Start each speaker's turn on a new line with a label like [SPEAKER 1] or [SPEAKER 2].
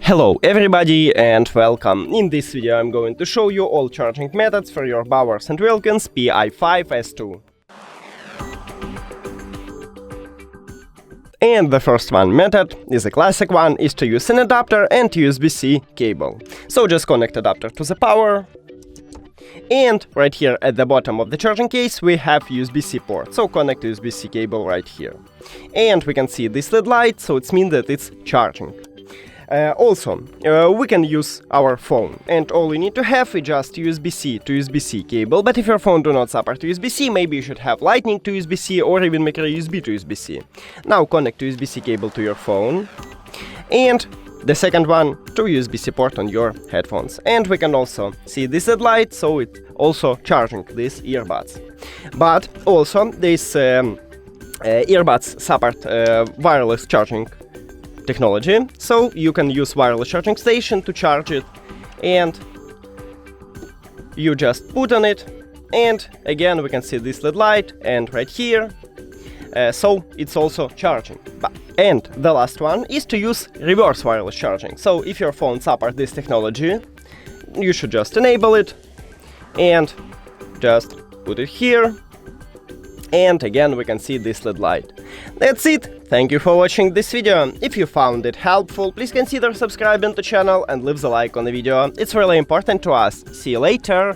[SPEAKER 1] Hello everybody and welcome. In this video I'm going to show you all charging methods for your Bowers Wilkins Pi5 S2. And the first method is a classic one, is to use an adapter and USB-C cable. So just connect adapter to the power. And right here at the bottom of the charging case we have USB-C port, so connect USB-C cable right here. And we can see this LED light, so it means that it's charging. We can use our phone, and all you need to have is just USB-C to USB-C cable, but if your phone do not support USB-C, maybe you should have Lightning to USB-C or even micro USB to USB-C. Now connect USB-C cable to your phone, and the second one to USB-C port on your headphones. And we can also see this LED light, so it's also charging these earbuds. But also these earbuds support wireless charging technology, so you can use wireless charging station to charge it, and you just put on it, and again we can see this LED light and right here, so it's also charging. And the last one is to use reverse wireless charging. So if your phone supports this technology, you should just enable it and just put it here, and again we can see this LED light. That's it! Thank you for watching this video. If you found it helpful, please consider subscribing to the channel and leave the like on the video. It's really important to us. See you later!